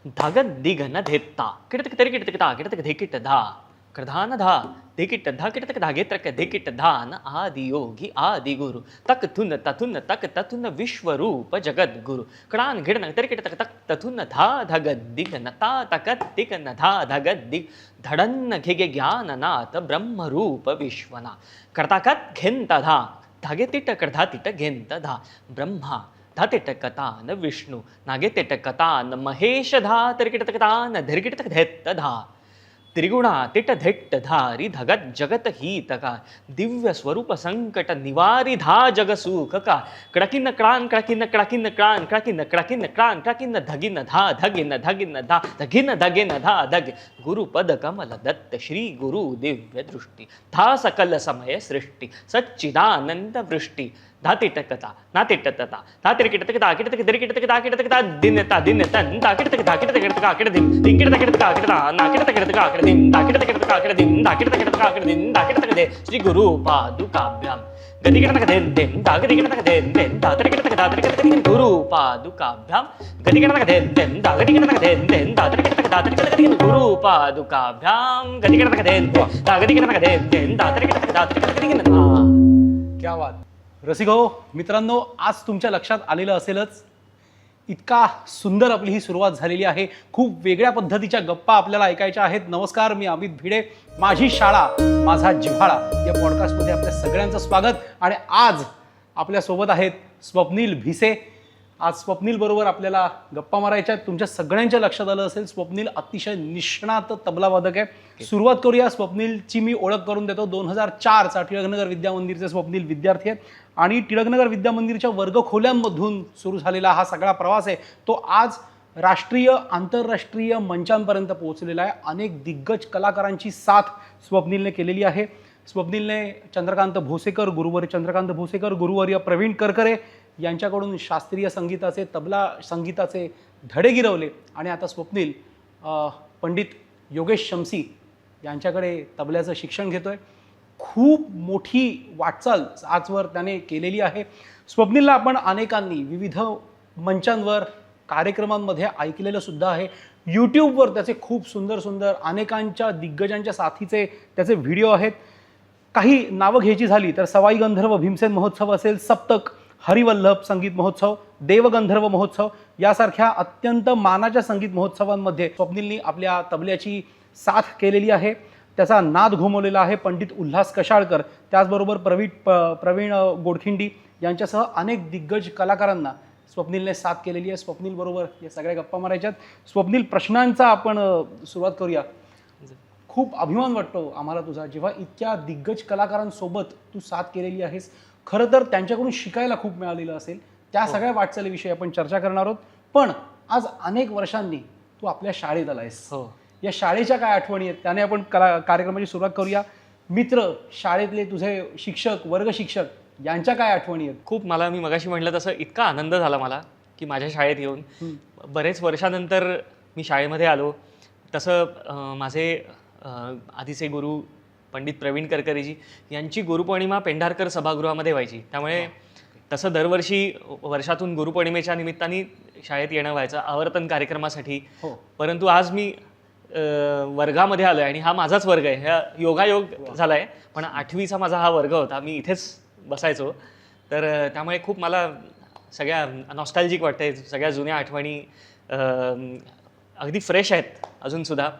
धागत दिग न धेत्ता किटतक तरी किटतकता किटतक धेकिट धा कृधान धा धेकिट धा किटतक धागेत्रक धेकिट धान आदि योगी आदि गुरु तक तथुन विश्वरूप जगद गुरु कणान घिडन तरी किटतक तक तथुन धा धगत दिग नता तकत दिग न धा धगत दिग धडन्न घेगे ज्ञाननाथ ब्रह्मरूप विश्वना कर्ताकत घेंत धा धागे तिट कर्धा तिट घेंत धा ब्रह्मा धातिटकतान विष्णू नागेतिटकतान महेश धा तरिकिटकतान धरिकिटक धेत्त धा त्रिगुणा तिट धेट्ट धारी धगत जगत हितका दिव्य स्वरूप संकट निवारी धा जग सुख का कडकिन क्रान कडकिन कडकिन क्रान कडकिन कडकिन क्रान कडकिन धगिन धा धगिन धगिन धा धगिन धा धग गुरुपद कमल दत्त श्री गुरु दिव्य दृष्टी धा सकल समय सृष्टी सच्चिदानंद वृष्टी धातिटकता नातिटतता धातिरकिटतकता किटतक दरिकिटतकता किटतकता दिनता दिनतन धाकिटतकता किटतकता किटदिन दिंकिटतकता किटता नाकिटतकता किटदिन धाकिटतकता किटदिन धाकिटतकता किटदिन धाकिटतकदे श्री गुरु पादुकाभ्याम गतिकिटतक देन देन धागतिकिटतक देन देन धातरिकिटतक धातरिकिटतक गुरु पादुकाभ्याम गतिकिटतक देन देन धागतिकिटतक देन देन धातरिकिटतक गुरु पादुकाभ्याम गतिकिटतक देन धागतिकिटतक देन देन धातरिकिटतक धातरिकिटतक क्या बात. रसिक हो मित्रांनो, आज तुमच्या लक्षात आलेलं असेलच, इतका सुंदर आपली ही सुरुवात झालेली आहे. खूप वेगळ्या पद्धतीच्या गप्पा आपल्याला ऐकायच्या आहेत. नमस्कार, मी अमित भिडे. माझी शाळा माझा जिव्हाळा या पॉडकास्टमध्ये आपल्या सगळ्यांचं स्वागत. आणि आज आपल्यासोबत आहेत स्वप्नील भिसे. आज स्वप्नील बरोबर आपल्याला गप्पा मारायच्या आहेत. तुमच्या सगळ्यांच्या लक्षात आलं असेल, स्वप्नील अतिशय निष्णात तबलावादक आहे. सुरुवात करूया. स्वप्नीलची मी ओळख करून देतो. 2004चा टिळकनगर विद्यामंदिरचे स्वप्नील विद्यार्थी आहेत आणि टिळकनगर विद्यामंदिरच्या वर्गखोल्यांमधून सुरू झालेला हा सगळा प्रवास आहे तो आज राष्ट्रीय आंतरराष्ट्रीय मंचांपर्यंत पोहोचलेला आहे. अनेक दिग्गज कलाकारांची साथ स्वप्नीलने केलेली आहे. स्वप्नीलने चंद्रकांत भोसेकर, गुरुवर्य चंद्रकांत भोसेकर, गुरुवर्य प्रवीण करकरे यांच्याकडून शास्त्रीय संगीताचे, तबला संगीताचे धडे गिरवले. आणि आता स्वप्नील पंडित योगेश शमसी यांच्याकडे तबल्याचं शिक्षण घेतोय. खूप मोठी वाटचाल आजवर त्याने केलेली आहे. स्वप्नीलला आपण अनेकांनी विविध मंचांवर कार्यक्रमांमध्ये ऐकलेलं सुद्धा आहे. यूट्यूबवर त्याचे खूप सुंदर सुंदर अनेकांच्या दिग्गजांच्या साथीचे त्याचे व्हिडिओ आहेत. काही नावं घ्यायची झाली तर सवाई गंधर्व भीमसेन महोत्सव असेल, सप्तक, हरिवल्लभ संगीत महोत्सव, देवगंधर्व महोत्सव यासारख्या अत्यंत मानाच्या संगीत महोत्सवांमध्ये स्वप्नीलनी आपल्या तबल्याची साथ केलेली आहे. त्याचा नाद घुमवलेला आहे पंडित उल्हास कशाळकर, त्याचबरोबर प्रवीण गोडखिंडी यांच्यासह अनेक दिग्गज कलाकारांना स्वप्नीलने साथ केलेली आहे. स्वप्नील बरोबर या सगळ्या गप्पा मारायच्यात. स्वप्नील, प्रश्नांचा आपण सुरुवात करूया. खूप अभिमान वाटतो आम्हाला तुझा, जेव्हा इतक्या दिग्गज कलाकारांसोबत तू साथ केलेली आहेस. खरं तर त्यांच्याकडून शिकायला खूप मिळालेलं असेल. त्या सगळ्या वाटचालीविषयी आपण चर्चा करणार आहोत. पण आज अनेक वर्षांनी तू आपल्या शाळेत आलायस. या शाळेच्या काय आठवणी आहेत त्याने आपण कार्यक्रमाची सुरुवात करूया. मित्र, शाळेतले तुझे शिक्षक, वर्ग शिक्षक यांच्या काय आठवणी आहेत? खूप मला, मी मगाशी म्हटलं तसं, इतका आनंद झाला मला की माझ्या शाळेत येऊन. बरेच वर्षानंतर मी शाळेमध्ये आलो. तसं माझे आधीचे गुरु पंडित प्रवीण करकरेजी यांची गुरुपौर्णिमा पेंढारकर सभागृहामध्ये व्हायची. त्यामुळे तसं दरवर्षी वर्षातून गुरुपौर्णिमेच्या निमित्ताने शाळेत येणं व्हायचं आवर्तन कार्यक्रमासाठी. परंतु आज मी वर्गामध्ये आलो आहे आणि हा माझाच वर्ग आहे. हा योगायोग झाला आहे, पण 8वीचा माझा हा वर्ग होता. मी इथेच बसायचो. तर त्यामुळे खूप मला सगळ्या नॉस्टॅल्जिक वाटतंय. सगळ्या जुन्या आठवणी अगदी फ्रेश आहेत अजूनसुद्धा.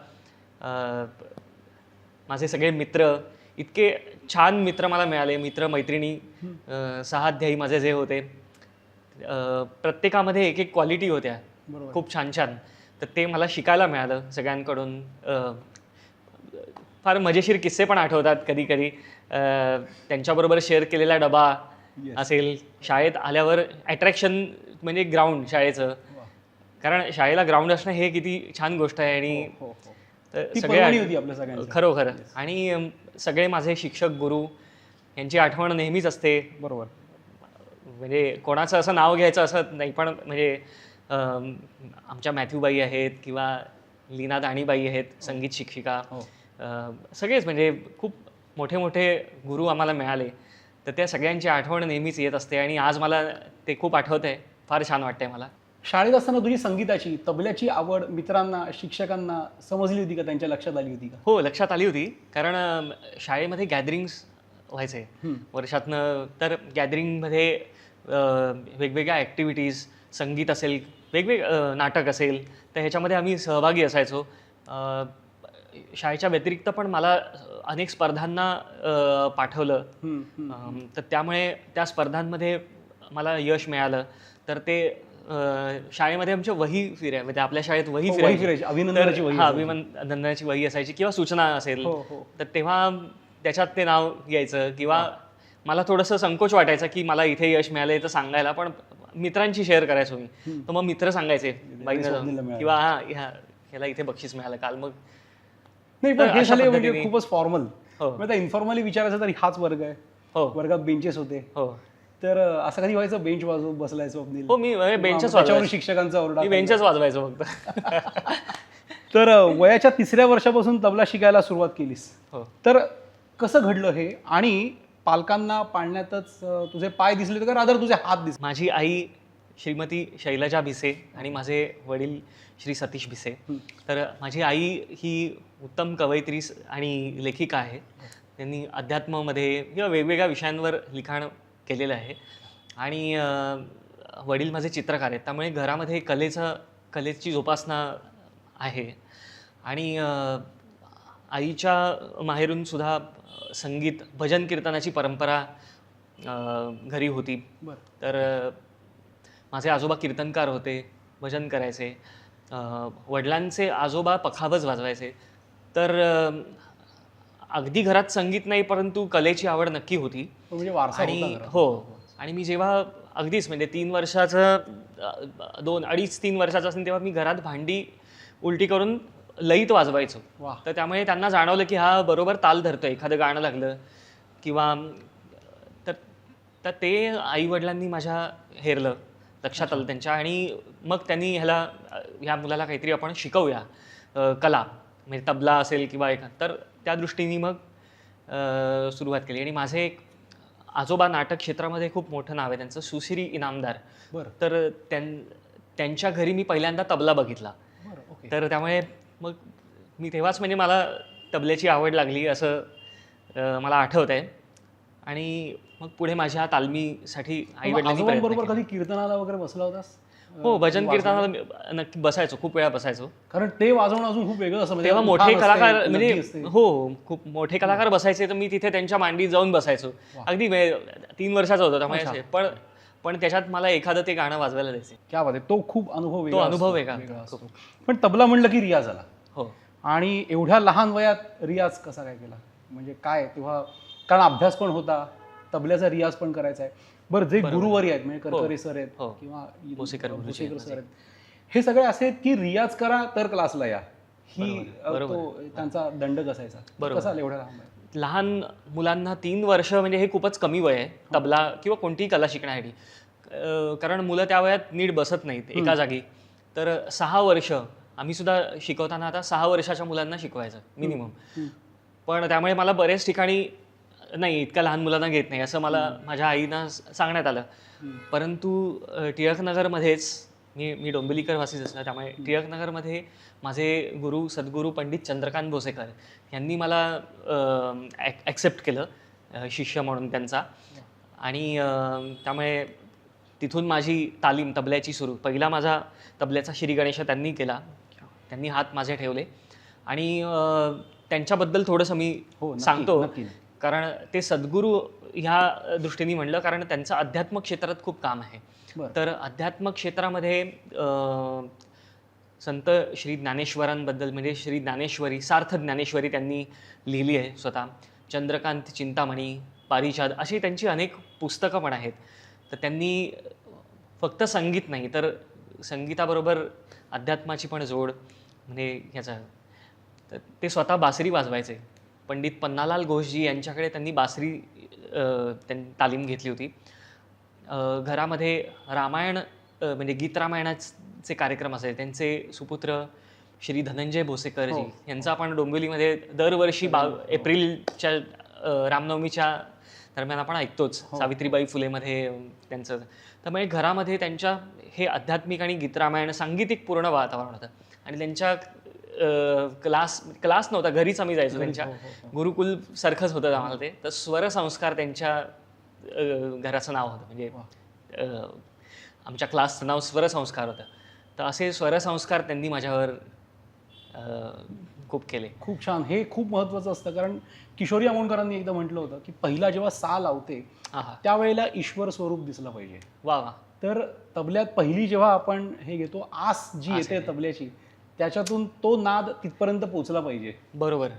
माझे सगळे मित्र, इतके छान मित्र मला मिळाले. मित्र मैत्रिणी 6 अध्यायी माझे जे होते, प्रत्येकामध्ये एक एक क्वालिटी होत्या खूप छान छान. तर ते मला शिकायला मिळालं सगळ्यांकडून. फार मजेशीर किस्से पण आठवतात कधी कधी. त्यांच्याबरोबर शेअर केलेला डबा असेल. शाळेत आल्यावर अट्रॅक्शन म्हणजे ग्राउंड शाळेचं, कारण शाळेला ग्राउंड असणं हे किती छान गोष्ट आहे. आणि सगळे खरोखर. आणि सगळे माझे शिक्षक, गुरु यांची आठवण नेहमीच असते. बरोबर. म्हणजे कोणाचं असं नाव घ्यायचं असं नाही, पण म्हणजे आमच्या मॅथ्यूबाई आहेत किंवा लीना दाणीबाई आहेत, संगीत शिक्षिका. सगळेच म्हणजे खूप मोठे मोठे गुरु आम्हाला मिळाले. तर त्या सगळ्यांची आठवण नेहमीच येत असते आणि आज मला ते खूप आठवत आहे. फार छान वाटतंय मला. शाळेत असताना तुझी संगीताची तबल्याची आवड मित्रांना शिक्षकांना समजली होती का, त्यांच्या लक्षात आली होती का? हो, लक्षात आली होती. कारण शाळेमध्ये गॅदरिंग्स व्हायचे वर्षातनं. तर गॅदरिंगमध्ये वेगवेगळ्या ॲक्टिव्हिटीज, संगीत असेल, नाटक असेल, तर ह्याच्यामध्ये आम्ही सहभागी असायचो. शाळेच्या व्यतिरिक्त पण मला अनेक स्पर्धांना पाठवलं. तर त्यामुळे त्या स्पर्धांमध्ये मला यश मिळालं. तर ते शाळेमध्ये आमच्या वही फिराय, म्हणजे आपल्या शाळेत वही फिरायची, अभिनंदनाची वही अभिनंदनाची वही असायची किंवा सूचना असेल, तर तेव्हा त्याच्यात ते नाव यायचं. किंवा मला थोडंसं संकोच वाटायचा की मला इथे यश मिळालंय तर सांगायला, पण मित्रांची शेअर करायचो मी. तर मग मित्र सांगायचे बाईंना जाऊन, किंवा ह्याला इथे बक्षीस मिळालं काल. मग नाही, पण हे झाले म्हणजे खूपच फॉर्मल. आता इन्फॉर्मली विचारायचं तर हाच वर्ग आहे, वर्गात बेंचेस होते. तर असं कधी व्हायचं बेंच वाजवून बसलाय स्वप्नील? हो, मी बेंचच वाजवायचो. शिक्षकांचा ओरडा, मी बेंचच वाजवायचो फक्त. तर वयाच्या 3ऱ्या वर्षापासून तबला शिकायला सुरुवात केलीस. तर कसं घडलं हे? आणि पालकांना पाळण्यातच तुझे पाय दिसले का रादर तुझे हात दिसले? माझी आई श्रीमती शैलजा भिसे आणि माझे वडील श्री सतीश भिसे. तर माझी आई ही उत्तम कवयित्री आणि लेखिका आहे. त्यांनी अध्यात्मामध्ये किंवा वेगवेगळ्या विषयांवर लिखाण केलेलं आहे. आणि वडील माझे चित्रकार आहेत. त्यामुळे घरामध्ये कलेची जोपासना आहे. आणि आईच्या माहेरून सुद्धा संगीत, भजन कीर्तनाची परंपरा घरी होती. तर माझे आजोबा कीर्तनकार होते, भजन करायचे. वडिलांचे आजोबा पखावज वाजवायचे. तर अगदी घरात संगीत नाही, परंतु कलेची आवड नक्की होती. म्हणजे वारसा आणि आणि मी जेव्हा अगदीच म्हणजे 3 वर्षाचं, 2-3 वर्षाचं असेल, तेव्हा मी घरात भांडी उलटी करून लयीत वाजवायचो. तर त्यामुळे त्यांना जाणवलं की हा बरोबर ताल धरतोय, एखादं गाणं लागलं किंवा. तर ते आई वडिलांनी माझ्या हेरलं, लक्षात आलं त्यांच्या. आणि मग त्यांनी ह्या मुलाला काहीतरी आपण शिकवूया, कला म्हणजे तबला असेल किंवा तर त्या दृष्टीने मग सुरुवात केली. आणि माझे एक आजोबा नाटक क्षेत्रामध्ये खूप मोठं नाव आहे त्यांचं, सुश्री इनामदार. तर त्यांच्या घरी मी पहिल्यांदा तबला बघितला. तर त्यामुळे मग मी तेव्हाच म्हणजे मला तबल्याची आवड लागली असं मला आठवत आहे. आणि मग पुढे माझ्या तालमीसाठी आई वडिलांनी बरोबर कधी कीर्तनाला वगैरे बसला होतास? हो, भजन कीर्तनाला नक्की बसायचो, खूप वेळा बसायचो. कारण ते वाजवणं अजून खूप वेगळं असतं. तेव्हा मोठे कलाकार म्हणजे खूप मोठे कलाकार बसायचे, तर मी तिथे त्यांच्या मांडीत जाऊन बसायचो. अगदी 3 वर्षाचा होतो त्यामुळे. पण त्याच्यात मला एखादं ते गाणं वाजवायला द्यायचे. क्या बात आहे. तो खूप अनुभव वेगळा. पण तबला म्हणलं की रियाज आला. हो. आणि एवढ्या लहान वयात रियाज कसा काय केला? म्हणजे काय तेव्हा, कारण अभ्यास पण होता, तबल्याचा रियाज पण करायचा आहे. बरं, जे गुरुवारी आहेत म्हणजे करकरे सर आहेत किंवा भोसेकर सर आहेत, हे सगळे असे आहेत की रियाज करा तर क्लासला या, ही त्यांचा दंडक असायचा. कसा एवढ्या लहान मुलांना 3 वर्ष म्हणजे हे खूपच कमी वय आहे तबला किंवा कोणतीही कला शिकण्यासाठी. कारण मुलं त्या वयात नीट बसत नाहीत एका जागी. तर 6 वर्ष आम्ही सुद्धा शिकवताना आता 6 वर्षाच्या मुलांना शिकवायचं मिनिमम. पण त्यामुळे मला बरेच ठिकाणी नाही, इतक्या लहान मुलांना घेत नाही असं मला माझ्या आईनं सांगण्यात आलं. परंतु टिळकनगरमध्येच मी डोंबिवलीकर वासीच असलं, त्यामुळे टिळकनगरमध्ये माझे गुरु सद्गुरू पंडित चंद्रकांत भोसेकर यांनी मला ॲक्सेप्ट केलं शिष्य म्हणून त्यांचा. आणि त्यामुळे तिथून माझी तालीम तबल्याची सुरू. पहिला माझा तबल्याचा श्री गणेश त्यांनी केला. त्यांनी हात माझे ठेवले. आणि त्यांच्याबद्दल थोडंसं मी सांगतो, कारण ते सद्गुरू ह्या दृष्टीने म्हणलं, कारण त्यांचं अध्यात्म क्षेत्रात खूप काम आहे. तर अध्यात्म क्षेत्रामध्ये संत श्री ज्ञानेश्वरांबद्दल म्हणजे श्री ज्ञानेश्वरी, सार्थ ज्ञानेश्वरी त्यांनी लिहिली आहे स्वतः. चंद्रकांत चिंतामणी, पारिजात अशी त्यांची अनेक पुस्तकं पण आहेत. तर त्यांनी फक्त संगीत नाही तर संगीताबरोबर अध्यात्माची पण जोड म्हणजे ह्याचा. तर ते स्वतः बासरी वाजवायचे. पंडित पन्नालाल घोषजी यांच्याकडे त्यांनी बासरी तालीम घेतली होती. घरामध्ये रामायण म्हणजे गीत रामायणाचे कार्यक्रम असायचे. त्यांचे सुपुत्र श्री धनंजय भोसेकरजी यांचा आपण डोंबिवलीमध्ये दरवर्षी एप्रिलच्या रामनवमीच्या दरम्यान आपण ऐकतोच सावित्रीबाई फुलेमध्ये त्यांचं. त्यामुळे घरामध्ये त्यांच्या हे आध्यात्मिक आणि गीतरामायण सांगीतिक पूर्ण वातावरण होतं. आणि त्यांच्या क्लास नव्हता, घरीच आम्ही जायचो. त्यांच्या गुरुकुल सारखंच होतं आम्हाला ते. तर स्वरसंस्कार त्यांच्या घराचं नाव होतं. म्हणजे आमच्या क्लासचं नाव स्वरसंस्कार होतं. तर असे स्वरसंस्कार त्यांनी माझ्यावर खूप केले. खूप छान. हे खूप महत्त्वाचं असतं, कारण किशोरी आमोणकरांनी एकदा म्हटलं होतं की पहिला जेव्हा सा लावते त्यावेळेला ईश्वर स्वरूप दिसलं पाहिजे. वा वा. तर तबल्यात पहिली जेव्हा आपण हे घेतो, आस जी येते तबल्याची, त्याच्यातून तो नाद तिथपर्यंत पोहोचला पाहिजे. बरोबर.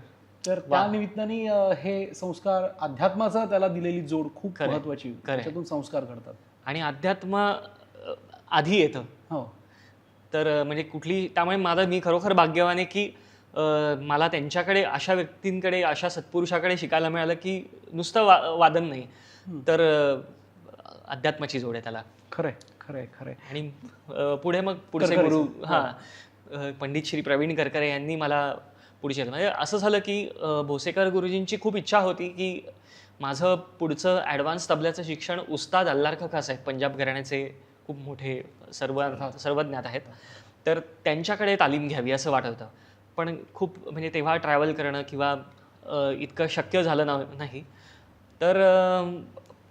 तर त्या निमित्ताने हे संस्कार, अध्यात्माचा त्याला दिलेली जोड खूप महत्वाची, त्याच्यातून संस्कार घडतात. आणि अध्यात्म आधी येतं. हो. तर म्हणजे त्यामुळे मी खरोखर भाग्यवान आहे की मला त्यांच्याकडे, अशा व्यक्तींकडे, अशा सत्पुरुषाकडे शिकायला मिळालं की नुसतं वादन नाही, तर अध्यात्माची जोड आहे त्याला. खरंय खरंय खरंय. आणि पुढे मग पुढचे गुरु पंडित श्री प्रवीण करकरे यांनी मला पुढचे, म्हणजे असं झालं की भोसेकर गुरुजींची खूप इच्छा होती की माझं पुढचं ॲडव्हान्स तबल्याचं शिक्षण उस्ताद अल्लार खा साहेब, पंजाब घराण्याचे खूप मोठे सर्वज्ञात आहेत, तर त्यांच्याकडे तालीम घ्यावी असं वाटत होतं. पण खूप म्हणजे तेव्हा ट्रॅव्हल करणं किंवा इतकं शक्य झालं नाही. तर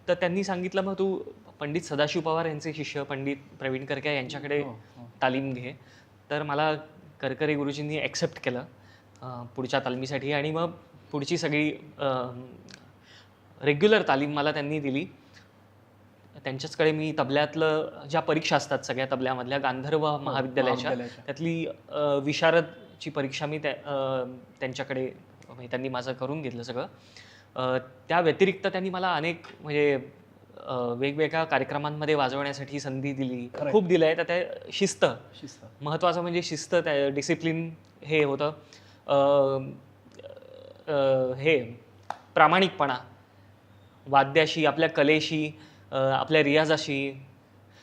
त्यांनी सांगितलं, मग तू पंडित सदाशिव पवार यांचे शिष्य पंडित प्रवीण करके यांच्याकडे तालीम घे. तर मला करकरे गुरुजींनी ॲक्सेप्ट केलं पुढच्या तालमीसाठी. आणि मग पुढची सगळी रेग्युलर तालीम मला त्यांनी दिली. त्यांच्याचकडे मी तबल्यातलं ज्या परीक्षा असतात सगळ्या तबल्यामधल्या, गांधर्व महाविद्यालयाच्या, त्यातली विशारदची परीक्षा मी त्यांच्याकडे, त्यांनी माझं करून घेतलं सगळं. त्या व्यतिरिक्त त्यांनी मला अनेक म्हणजे वेगवेगळ्या कार्यक्रमांमध्ये वाजवण्यासाठी संधी दिली, खूप दिलं आहे. तर त्या शिस्त महत्त्वाचं, म्हणजे शिस्त, त्या डिसिप्लिन हे होतं. हे प्रामाणिकपणा वाद्याशी, आपल्या कलेशी, आपल्या रियाजाशी,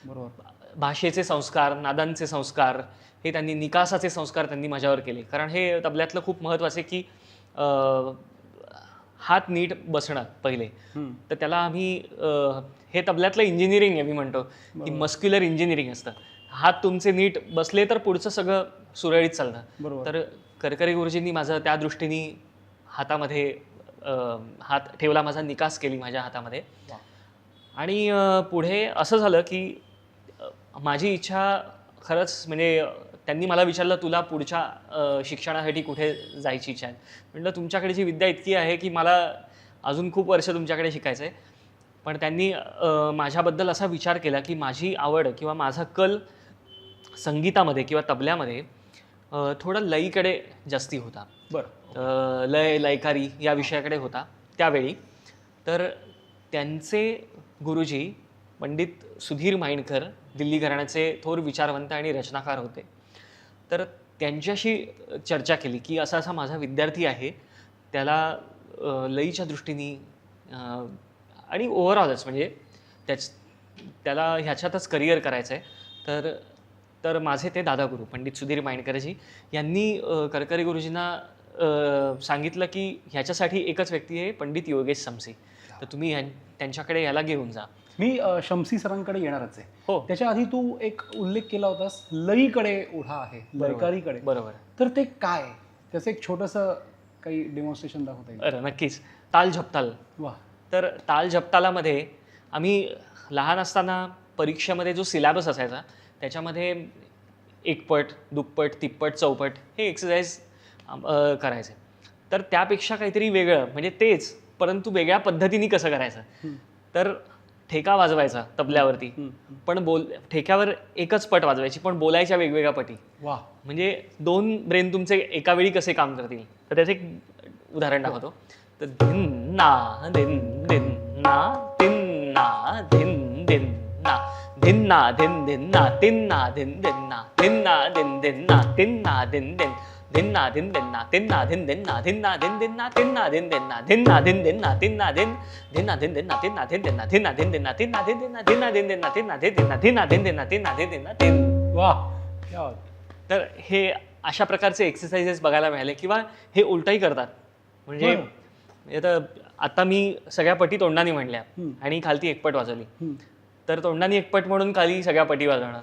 बरोबर, भाषेचे संस्कार, नादांचे संस्कार, हे त्यांनी, निकासाचे संस्कार त्यांनी माझ्यावर केले. कारण हे तबल्यातलं खूप महत्त्वाचं आहे की हात नीट बसणं पहिले. तर त्याला आम्ही, हे तबल्यातलं इंजिनिअरिंग आहे, मी म्हणतो की मस्क्युलर इंजिनिअरिंग असतं. हात तुमचे नीट बसले तर पुढचं सगळं सुरळीत चालतं. तर करकरे गुरुजींनी माझं त्या दृष्टीने हातामध्ये हात ठेवला, माझा निकास केली माझ्या हातामध्ये. आणि पुढे असं झालं की माझी इच्छा खरंच, म्हणजे त्यांनी मला विचारलं, तुला पुढच्या शिक्षणासाठी कुठे जायची इच्छा आहे? म्हटलं, तुमच्याकडची विद्या इतकी आहे की मला अजून खूप वर्ष तुमच्याकडे शिकायचं आहे. पण त्यांनी माझ्याबद्दल असा विचार केला की माझी आवड किंवा माझा कल संगीतामध्ये किंवा तबल्यामध्ये थोडं लयीकडे जास्ती होता. बरं. लयकारी या विषयाकडे होता त्यावेळी. तर त्यांचे गुरुजी पंडित सुधीर माइंडकर दिल्ली घराण्याचे थोर विचारवंत आणि रचनाकार होते. तर त्यांच्याशी चर्चा केली की असा असा माझा विद्यार्थी आहे, त्याला लयीच्या दृष्टीने आणि ओव्हरऑलच म्हणजे त्याला ह्याच्यातच करिअर करायचं आहे. तर माझे ते दादागुरू पंडित सुधीर माइंडकरजी यांनी करकरे गुरुजींना सांगितलं की ह्याच्यासाठी एकच व्यक्ती आहे, पंडित योगेश समसी, तर तुम्ही त्यांच्याकडे याला घेऊन जा. मी शमसी सरांकडे येणारच आहे. हो. त्याच्या आधी तू एक उल्लेख केला होतास, लयीकडे ओढा आहे, लयकारीकडे. बरोबर. तर ते काय, त्याचं एक छोटंसं काही डेमॉन्स्ट्रेशन दाखवता येईल? अरे नक्कीच. ताल झपताल. वा. तर ताल झपतालामध्ये आम्ही लहान असताना परीक्षेमध्ये जो सिलॅबस असायचा त्याच्यामध्ये एकपट, दुप्पट, तिप्पट, चौपट हे एक्सरसाइज करायचे. तर त्यापेक्षा काहीतरी वेगळं, म्हणजे तेच परंतु वेगळ्या पद्धतीने कसं करायचं. तर ठेका वाजवायचा तबल्यावरती, पण ठेक्यावर एकच पट वाजवायची, पण बोलायच्या वेगवेगळ्या पटी. वा. म्हणजे 2 ब्रेन तुमचे एका वेळी कसे काम करतील. तर त्याचं एक उदाहरण दाखवतो. तर धिन ना धिन धिन ना तिन ना धिन धिन ना धिन ना धिन धिन ना तिन ना धिन धिन ना धिन ना धिन धिन ना तिन ना धिन धिन धिन ना धिन धिन ना तिन ना धिन धिन ना धिन ना धिन धिन ना तिन ना धिन धिन ना धिन ना धिन धिन ना तिन ना धिन धिन ना धिन धिन ना तिन ना धिन धिन ना धिन ना धिन धिन ना तिन ना धिन धिन ना धिन ना धिन धिन ना तिन ना धिन धिन ना धिन ना धिन धिन ना तिन ना धिन धिन ना तिन. वा. तर हे अशा प्रकारचे एक्सरसाइजेस बघायला मिळाले. किंवा हे उलटाही करतात, म्हणजे आता आता मी सगळ्या पटी तोंडाने म्हणल्या आणि खालती एकपट वाजवली, तर तोंडाने एकपट म्हणून खाली सगळ्या पटी वाजवणार.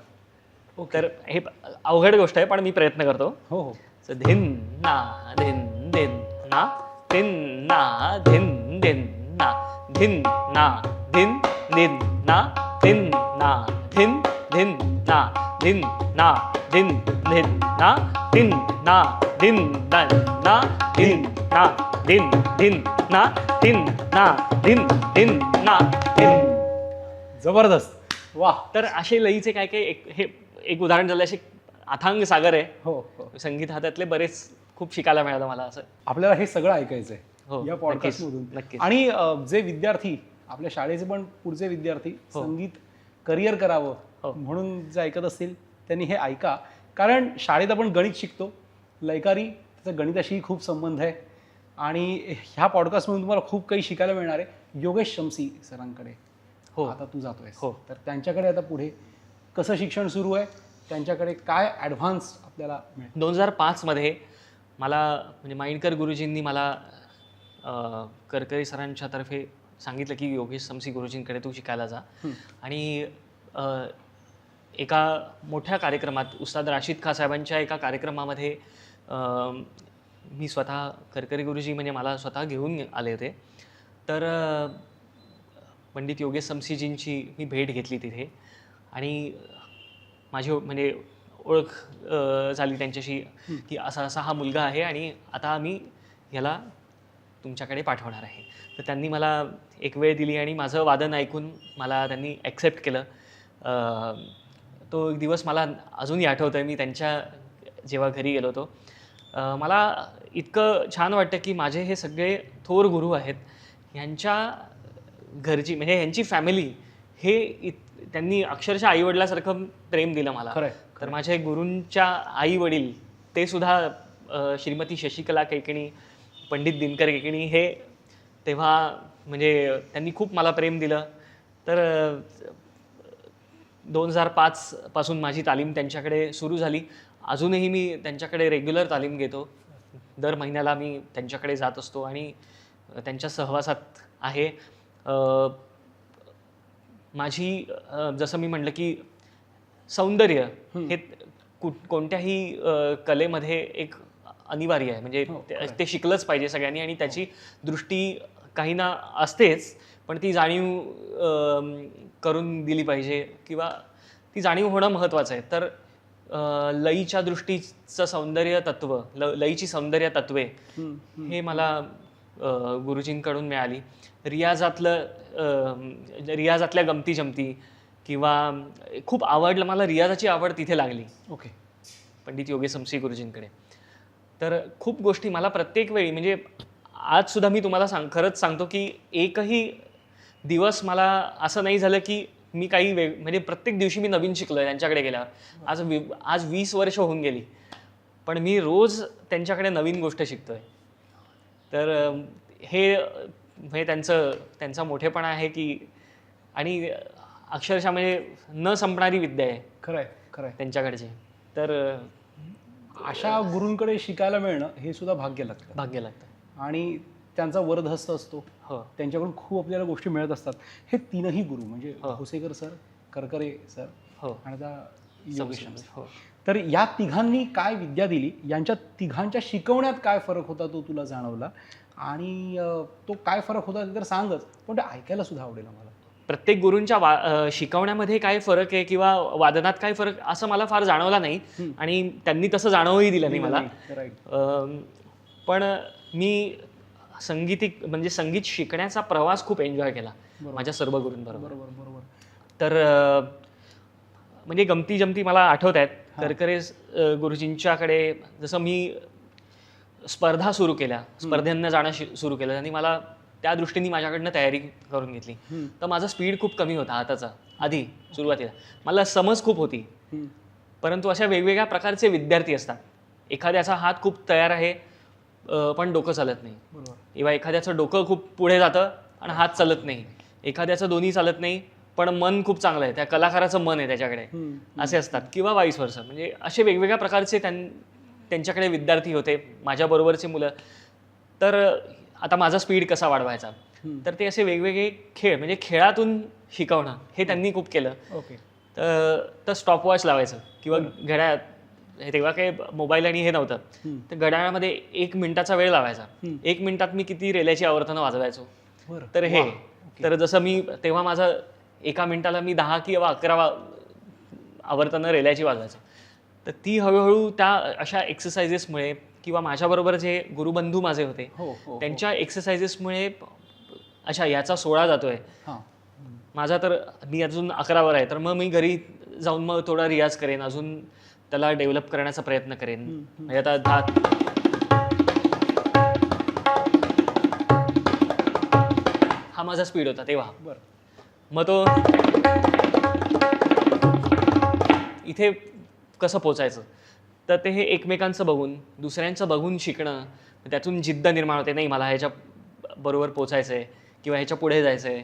तर हे अवघड गोष्ट आहे, पण मी प्रयत्न करतो. हो हो. धिन ना धिन धिन ना धिन ना धिन धिन ना धिन ना धिन धिन ना धिन ना धिन धिन ना धिन ना धिन धिन ना धिन ना धिन दन ना धिन ना धिन धिन ना धिन ना धिन धिन ना धिन. जबरदस्त. वा. तर असे लईचे काय काय हे एक उदाहरण झालं. असे अथांग सागर आहे. हो हो. संगीत हातातले बरेच खूप शिकायला मिळालं मला असं. आपल्याला हे सगळं ऐकायचंय हो, या पॉडकास्ट मधून. नक्कीच. आणि जे विद्यार्थी आपल्या शाळेचे पण पुढचे विद्यार्थी संगीत करिअर करावं म्हणून जे ऐकत असतील त्यांनी हे ऐका. कारण शाळेत आपण गणित शिकतो, लयकारी त्याचा गणिताशीही खूप संबंध आहे. आणि ह्या पॉडकास्टमधून तुम्हाला खूप काही शिकायला मिळणार आहे. योगेश शमसी सरांकडे हो आता तू जातोय. हो. तर त्यांच्याकडे आता पुढे कसं शिक्षण सुरू आहे, त्यांच्याकडे काय ॲडव्हान्स आपल्याला मिळेल? 2005 मध्ये मला म्हणजे माइंडकर गुरुजींनी मला करकरे सरांच्या तर्फे सांगितलं की योगेश समसी गुरुजींकडे तू शिकायला जा. आणि एका मोठ्या कार्यक्रमात उस्ताद राशीद खां साहेबांच्या एका कार्यक्रमामध्ये मी स्वतः करकरे गुरुजी म्हणजे मला स्वतः घेऊन आले होते. तर पंडित योगेश समसीजींची मी भेट घेतली तिथे आणि माझी म्हणजे ओळख झाली त्यांच्याशी की असा असा हा मुलगा आहे आणि आता आम्ही ह्याला तुमच्याकडे पाठवणार आहे. तर त्यांनी मला एक वेळ दिली आणि माझं वादन ऐकून मला त्यांनी ॲक्सेप्ट केलं. तो एक दिवस मला अजूनही आठवतं आहे. मी त्यांच्या जेव्हा घरी गेलो होतो, मला इतकं छान वाटतं की माझे हे सगळे थोर गुरु आहेत, ह्यांच्या घरची म्हणजे ह्यांची फॅमिली हे त्यांनी अक्षरशः आईवडिलासारखं प्रेम दिलं मला. तर माझ्या गुरूंच्या आई वडील ते सुद्धा श्रीमती शशिकला केकणी, पंडित दिनकर केकणी हे तेव्हा म्हणजे त्यांनी खूप मला प्रेम दिलं. तर 2005 पासून माझी तालीम त्यांच्याकडे सुरू झाली. अजूनही मी त्यांच्याकडे रेग्युलर तालीम घेतो. दर महिन्याला मी त्यांच्याकडे जात असतो आणि त्यांच्या सहवासात आहे. माझी जसं मी म्हटलं की सौंदर्य हे कोणत्याही कलेमध्ये एक अनिवार्य आहे. म्हणजे ते शिकलंच पाहिजे सगळ्यांनी आणि त्याची दृष्टी काही ना असतेच, पण ती जाणीव करून दिली पाहिजे किंवा ती जाणीव होणं महत्त्वाचं आहे. तर लईच्या दृष्टीचं सौंदर्य तत्व, लईची सौंदर्य तत्वे हे मला गुरुजींकडून मिळाली. रियाजातल्या गमती जमती किंवा खूप आवडलं मला, रियाजाची आवड तिथे लागली. ओके. पंडित योगेश समसी गुरुजींकडे. तर खूप गोष्टी मला प्रत्येक वेळी म्हणजे आजसुद्धा मी तुम्हाला खरंच सांगतो की एकही दिवस मला असं नाही झालं की मी काही म्हणजे प्रत्येक दिवशी मी नवीन शिकलोय त्यांच्याकडे गेल्यावर. आज 20 वर्ष होऊन गेली, पण मी रोज त्यांच्याकडे नवीन गोष्ट शिकतोय. तर हे म्हणजे त्यांचा मोठेपणा आहे की आणि अक्षरशः म्हणजे न संपणारी विद्या आहे. खरंय त्यांच्याकडची. तर अशा गुरूंकडे शिकायला मिळणं हे सुद्धा भाग्य लागतं. आणि त्यांचा वरदहस्त असतो. त्यांच्याकडून खूप आपल्याला गोष्टी मिळत असतात. हे तीनही गुरु म्हणजे भोसेकर सर, करकरे सर आणि आता योगेश. तर या तिघांनी काय विद्या दिली, यांच्या तिघांच्या शिकवण्यात काय फरक होता तो तुला जाणवला आणि तो काय फरक होता ते तर सांगच, पण ते ऐकायला सुद्धा आवडेल आम्हाला. प्रत्येक गुरूंच्या शिकवण्यामध्ये काय फरक आहे किंवा वादनात काय फरक असं मला फार जाणवला नाही आणि त्यांनी तसं जाणवही दिलं नाही मला. पण मी म्हणजे संगीत शिकण्याचा प्रवास खूप एन्जॉय केला माझ्या सर्व गुरूंबरोबर. तर म्हणजे गमती जमती मला आठवत आहेत. करकरे गुरुजींच्याकडे जसं मी स्पर्धा सुरू केल्या, स्पर्धांना जाणं सुरू केलं, त्यांनी मला त्या दृष्टीने माझ्याकडनं तयारी करून घेतली. तर माझा स्पीड खूप कमी होता हाताचा आधी सुरुवातीला. मला समज खूप होती, परंतु अशा वेगवेगळ्या प्रकारचे विद्यार्थी असतात. एखाद्याचा हात खूप तयार आहे पण डोकं चालत नाही, किंवा एखाद्याचं डोकं खूप पुढे जातं आणि हात चालत नाही, एखाद्याचं दोन्ही चालत नाही पण मन खूप चांगलं आहे, त्या कलाकाराचं मन आहे त्याच्याकडे, असे असतात, किंवा वाईस वर्सा. म्हणजे असे वेगवेगळ्या प्रकारचे त्यांच्याकडे विद्यार्थी होते, माझ्याबरोबरचे मुलं. तर आता माझा स्पीड कसा वाढवायचा. तर ते असे वेगवेगळे खेळ म्हणजे खेळातून शिकवणं हे त्यांनी खूप केलं. ओके. तर स्टॉपवॉच लावायचं किंवा घड्याळ, तेव्हा काही मोबाईल आणि हे नव्हतं, तर घड्याळामध्ये 1 मिनिटाचा वेळ लावायचा. 1 मिनिटात मी किती रेल्याची आवर्तनं वाजवायचो. तर हे तर जसं मी तेव्हा माझं 1 मिनिटाला मी 10 किंवा 11 आवर्तनं रेल्याची वाजवायचो. तर ती हळूहळू त्या अशा एक्सरसाइजेसमुळे किंवा माझ्याबरोबर जे गुरुबंधू माझे होते त्यांच्या एक्सरसाइजेसमुळे अच्छा याचा 16 जातोय माझा, तर मी अजून 11वर आहे, तर मग मी घरी जाऊन मग थोडा रियाज करेन, अजून त्याला डेव्हलप करण्याचा प्रयत्न करेन. म्हणजे आता 10 हा माझा स्पीड होता तेव्हा. मग तो इथे कसं पोचायचं, तर ते हे एकमेकांचं बघून दुसऱ्यांचं बघून शिकणं, त्यातून जिद्द निर्माण होते, नाही मला ह्याच्या बरोबर पोचायचं आहे किंवा ह्याच्या पुढे जायचं आहे,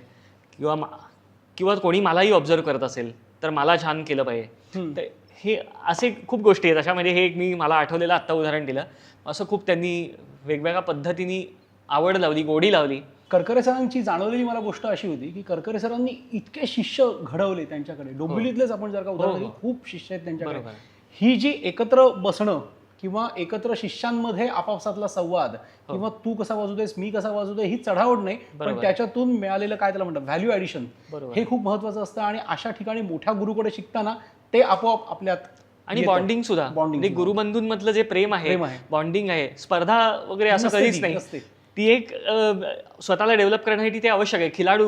किंवा कोणी मलाही ऑब्झर्व करत असेल तर मला छान केलं पाहिजे. तर हे असे खूप गोष्टी आहेत अशा. म्हणजे हे एक मी मला आठवलेलं आत्ता उदाहरण दिलं. असं खूप त्यांनी वेगवेगळ्या पद्धतीने आवड लावली, गोडी लावली. करकरे सरांची जाणवलेली मला गोष्ट अशी होती की करकरे सरांनी इतके शिष्य घडवले त्यांच्याकडे. डोंबिवलीतलेच आपण जर का उदाहरण खूप शिष्य आहेत त्यांच्याकडे. ही जी एकत्र बसणं किंवा एकत्र शिष्यांमध्ये आपापसातला संवाद किंवा तू कसा वाजवतोयस मी कसा वाजवतोय ही चढावड नाही, पण त्याच्यातून मिळालेलं काय त्याला म्हणतात व्हॅल्यू ॲडिशन हे खूप महत्वाचं असतं. आणि अशा ठिकाणी मोठ्या गुरुकडे शिकताना ते आपोआप आपल्यात आणि बॉन्डिंग सुद्धा, म्हणजे गुरुबंधूंमधलं जे प्रेम आहे, बॉन्डिंग आहे, स्पर्धा वगैरे असं कधीच नाही. ती एक स्वतःला डेव्हलप करण्यासाठी ते आवश्यक आहे. खेळाडू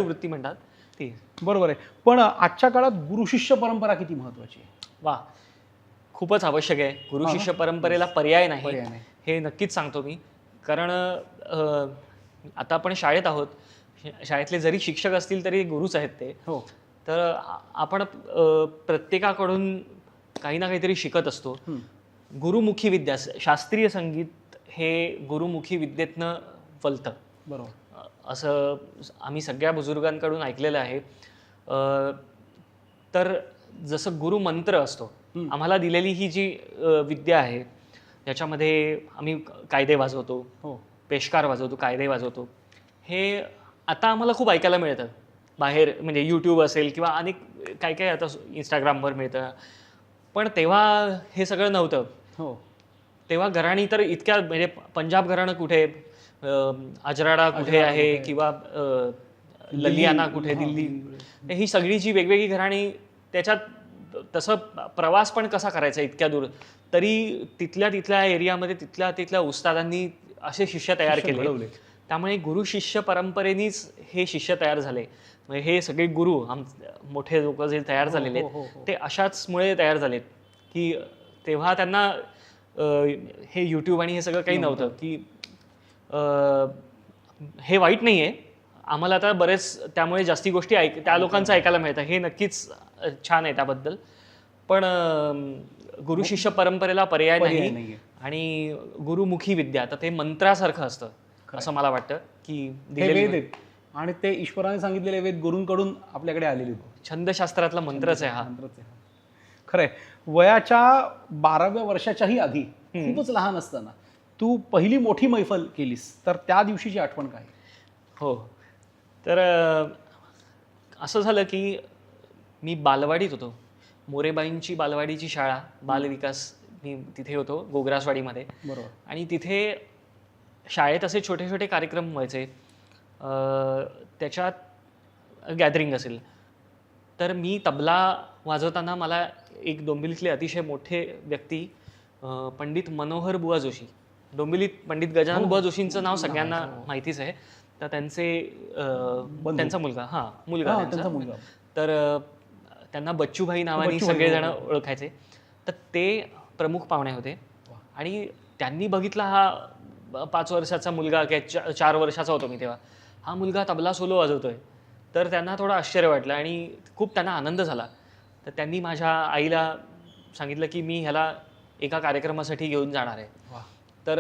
वृत्ती म्हणतात ती. बरोबर आहे. पण आजच्या काळात गुरु शिष्य परंपरा किती महत्वाची आहे? वा, खूपच आवश्यक आहे. गुरु शिष्य परंपरेला पर्याय नाही हे नक्कीच सांगतो मी. कारण आता आपण शाळेत आहोत, शाळेतले जरी शिक्षक असतील तरी गुरुच आहेत ते. तर आपण प्रत्येकाकडून काही ना काहीतरी शिकत असतो. गुरुमुखी विद्या, शास्त्रीय संगीत हे गुरुमुखी विद्येतनं फलतं. बरोबर. असं आम्ही सगळ्या बुजुर्गांकडून ऐकलेलं आहे. तर जसं गुरुमंत्र असतो, आम्हाला दिलेली ही जी विद्या आहे त्याच्यामध्ये आम्ही कायदे वाजवतो, पेशकार वाजवतो, कायदे वाजवतो. हे आता आम्हाला खूप ऐकायला मिळतं बाहेर, म्हणजे यूट्यूब असेल किंवा अनेक काय काय आता इंस्टाग्रामवर मिळतं. पण तेव्हा हे सगळं नव्हतं. तेव्हा घराणी तर इतक्या, म्हणजे पंजाब घराणं कुठे, अजराडा कुठे आहे किंवा ललियाना कुठे, दिल्ली, ही सगळी जी वेगवेगळी घराणी, त्याच्यात तसं प्रवास पण कसा करायचा इतक्या दूर, तरी तिथल्या एरियामध्ये तिथल्या उस्तादांनी असे शिष्य तयार केले. त्यामुळे गुरु शिष्य परंपरेनेच हे शिष्य तयार झाले. म्हणजे हे सगळे गुरु मोठे लोक जे तयार झालेले ते अशाचमुळे तयार झालेत की तेव्हा त्यांना हे यूट्यूब आणि हे सगळं काही नव्हतं. की हे वाईट नाही आहे, आम्हाला आता बरेच त्यामुळे जास्ती गोष्टी त्या लोकांचं ऐकायला मिळतं, हे नक्कीच छान आहे त्याबद्दल. पण गुरु शिष्य परंपरेला पर्याय नाही. आणि गुरुमुखी विद्या तर ते मंत्रासारखं असतं असं मला वाटतं की दिलेले, आणि ते ईश्वराने सांगितलेले वेद गुरूंकडून आपल्याकडे आलेले छंदशास्त्रातला मंत्रच आहे हा. खरंय. वयाच्या 12व्या वर्षाच्याही आधी, खूपच लहान असताना तू पहिली मोठी मैफल केलीस, तर त्या दिवशीची आठवण काय? हो, तर असं झालं की मी बालवाडीत होतो. मोरेबाईंची बालवाडीची शाळा, बालविकास, मी तिथे होतो गोग्रासवाडीमध्ये. बरोबर. आणि तिथे शाळेत असे छोटे छोटे कार्यक्रम व्हायचे, त्याच्यात गॅदरिंग असेल तर मी तबला वाजवताना मला एक डोंबिवलीतले अतिशय मोठे व्यक्ती पंडित मनोहर बुवा जोशी, डोंबिवलीत पंडित गजानन बुवा जोशींचं नाव सगळ्यांना माहितीच आहे. तर त्यांचा मुलगा तर त्यांना बच्चूभाई नावाने सगळेजण ओळखायचे. तर ते प्रमुख पाहुणे होते आणि त्यांनी बघितला हा 5 वर्षाचा मुलगा, 4 वर्षाचा होतो मी तेव्हा, हा मुलगा तबला सोलो वाजवतोय. तर त्यांना थोडं आश्चर्य वाटलं आणि खूप त्यांना आनंद झाला. तर त्यांनी माझ्या आईला सांगितलं की मी ह्याला एका कार्यक्रमासाठी घेऊन जाणार आहे. तर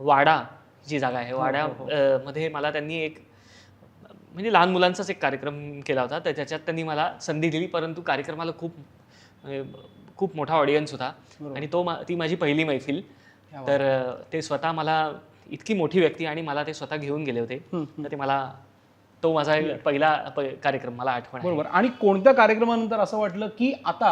वाडा जी जागा आहे, वाड्यामध्ये मला त्यांनी एक, म्हणजे लहान मुलांचाच एक कार्यक्रम केला होता, तर त्याच्यात त्यांनी मला संधी दिली. परंतु कार्यक्रमाला खूप मोठा ऑडियन्स होता आणि ती माझी पहिली मैफिल. तर ते स्वतः मला इतकी मोठी व्यक्ती आणि मला ते स्वतः घेऊन गेले होते. तर ते मला तो माझा पहिला कार्यक्रम मला आठवण आहे. बरोबर. आणि कोणत्या कार्यक्रमानंतर असं वाटलं की आता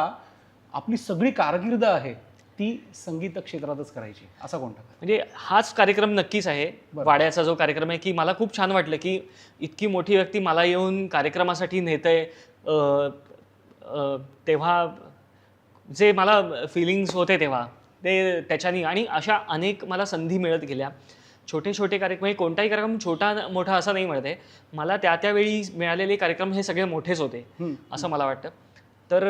आपली सगळी कारकीर्द आहे ती संगीत क्षेत्रातच करायची, असा कोणता? म्हणजे हाच कार्यक्रम नक्कीच आहे, वाड्याचा जो कार्यक्रम आहे, की मला खूप छान वाटलं की इतकी मोठी व्यक्ती मला येऊन कार्यक्रमासाठी नेतंय. तेव्हा जे मला फिलिंग्स होते तेव्हा ते त्याच्यानी, आणि अशा अनेक मला संधी मिळत गेल्या. छोटे छोटे कार्यक्रम, म्हणजे कोणताही कार्यक्रम छोटा मोठा असं नाही म्हणत आहे, मला त्यावेळी मिळालेले कार्यक्रम हे सगळे मोठेच होते असं मला वाटतं. तर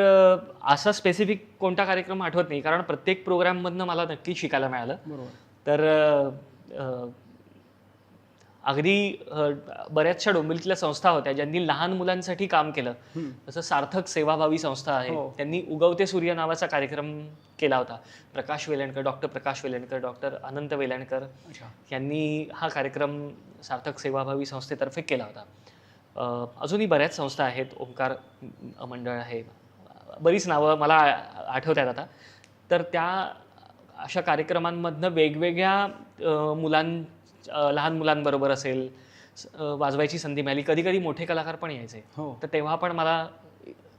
असा स्पेसिफिक कोणता कार्यक्रम आठवत नाही, कारण प्रत्येक प्रोग्राममधनं मला नक्की शिकायला मिळालं. तर अगदी बऱ्याचशा डोंबिवलीतल्या संस्था होत्या ज्यांनी लहान मुलांसाठी काम केलं. जसं सार्थक सेवाभावी संस्था आहे, त्यांनी उगवते सूर्य नावाचा कार्यक्रम केला होता. प्रकाश वेलणकर, डॉक्टर प्रकाश वेलणकर, डॉक्टर अनंत वेलणकर यांनी हा कार्यक्रम सार्थक सेवाभावी संस्थेतर्फे केला होता. अजूनही बऱ्याच संस्था आहेत, ओंकार मंडळ आहे, बरीच नावं मला आठवतात आता. तर त्या अशा कार्यक्रमांमधनं वेगवेगळ्या लहान मुलांबरोबर असेल वाजवायची संधी मिळाली. कधी कधी मोठे कलाकार पण यायचे. तर तेव्हा पण मला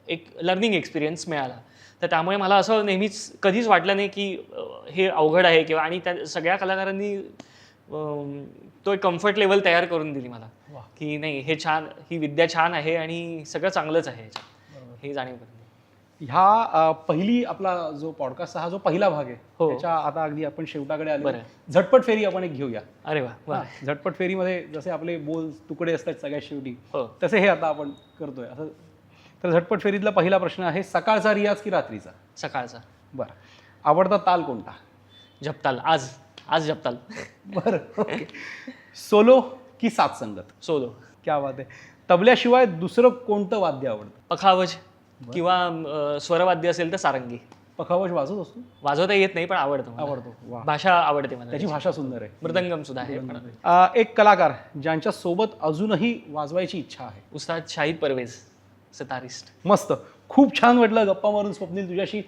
एक लर्निंग एक्सपिरियन्स मिळाला. तर त्यामुळे मला असं नेहमीच कधीच वाटलं नाही की हे अवघड आहे किंवा, आणि त्या सगळ्या कलाकारांनी तो एक कम्फर्ट लेवल तयार करून दिली मला की नाही, हे छान, ही विद्या छान आहे आणि सगळं चांगलंच आहे हे जाणीव करून. ह्या पहिली आपला जो पॉडकास्ट हा जो पहिला भाग आहे त्याच्या आता अगदी आपण शेवटाकडे आलो. झटपट फेरी आपण एक घेऊया. अरे वा. झटपट फेरीमध्ये जसे आपले बोल तुकडे असतात सगळ्यात शेवटी, तसे हे आता आपण करतोय असं. तर झटपट फेरीतला पहिला प्रश्न आहे, सकाळचा रियाज की रात्रीचा? सकाळचा. बरं. आवडता ताल कोणता? जपताल. आज जपताल. बरं, ओके. सोलो की साथ संगत? सोलो. क्या बात आहे. तबल्याशिवाय दुसरं कोणतं वाद्य आवडतं? पखावज किंवा स्वरवाद्य असेल तर सारंगी. पखावज वाजवत असतो? वाजवता येत नाही पण आवडतो. भाषा आवडते मला, त्याची भाषा सुंदर आहे. मृदंगम सुद्धा आहे. एक कलाकार ज्यांच्या सोबत अजूनही वाजवायची इच्छा आहे? उस्ताद शाहिद परवेज, सितारिस्ट. मस्त. खूप छान वाटलं गप्पा मारून स्वप्नील तुझ्याशी.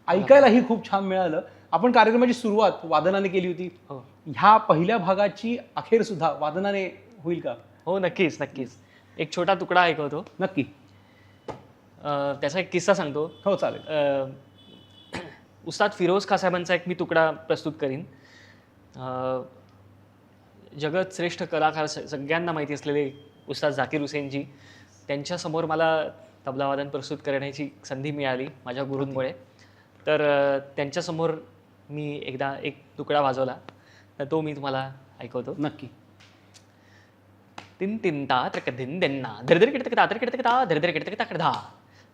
ऐकायलाही खूप छान मिळालं. आपण कार्यक्रमाची सुरुवात वादनाने केली होती. ह्या पहिल्या भागाची अखेर सुद्धा वादनाने होईल का? हो, नक्कीच नक्कीच. एक छोटा तुकडा ऐकवतो. नक्की. त्याचा एक किस्सा सांगतो. हो, चालेल. उस्ताद फिरोज खान साहेबांचा एक मी तुकडा प्रस्तुत करीन. जगत श्रेष्ठ कलाकार, सगळ्यांना माहिती असलेले उस्ताद झाकीर हुसेनजी, त्यांच्यासमोर मला तबलावादन प्रस्तुत करण्याची संधी मिळाली माझ्या गुरूंमुळे. तर त्यांच्यासमोर मी एकदा एक तुकडा वाजवला, तर तो मी तुम्हाला ऐकवतो. नक्की. तिन तिन ता त्रक धिन दिन्ना धरधर किडतकता त्रकिडतकता धरधर किडतकता कडधा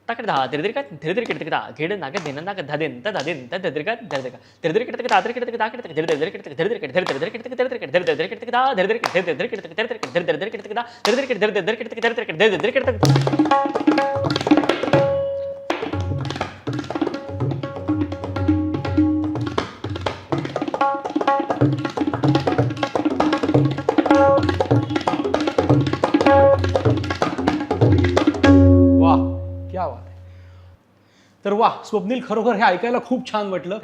तकडधा धरधर किडतकता घेड नाग धिन नाग धादिन त धादिन त धरधर धरधर धरधर किडतकता त्रकिडतकता किडतक धरधर किडतक धरधर किड धरधर किडतक धरधर किडतकता धरधर किड धरधर किडतक धरधर किडतकता धरधर किड धरधर किडतक धरधर किडतक. तर वाह स्वप्नील, खरोखर हे ऐकायला खूप छान वाटलं.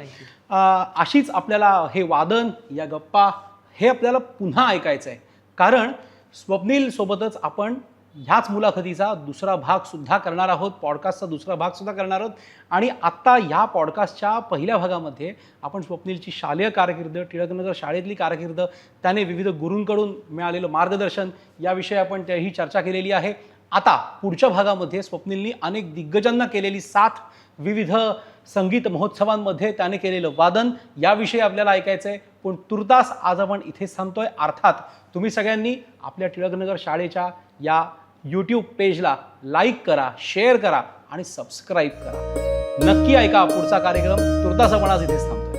अशीच आपल्याला हे वादन, या गप्पा हे आपल्याला पुन्हा ऐकायचं आहे, कारण स्वप्नील सोबतच आपण ह्याच मुलाखतीचा दुसरा भाग सुद्धा करणार आहोत, पॉडकास्टचा दुसरा भाग सुद्धा करणार आहोत. आणि आत्ता ह्या पॉडकास्टच्या पहिल्या भागामध्ये आपण स्वप्नीलची शालेय कारकीर्द, टिळकनगर शाळेतली कारकीर्द, त्याने विविध गुरूंकडून मिळालेलं मार्गदर्शन याविषयी आपण ही चर्चा केलेली आहे. आता पुढच्या भागामध्ये स्वप्नीलनी अनेक दिग्गजांना केलेली साथ, विविध संगीत महोत्सवांमध्ये त्याने केलेलं वादन याविषयी आपल्याला ऐकायचं आहे. पण तुर्तास आज आपण इथेच थांबतोय. अर्थात तुम्ही सगळ्यांनी आपल्या टिळकनगर शाळेच्या या यूट्यूब पेजला लाईक करा, शेअर करा आणि सबस्क्राईब करा. नक्की ऐका पुढचा कार्यक्रम. तुर्तास आपण आज इथेच थांबतो.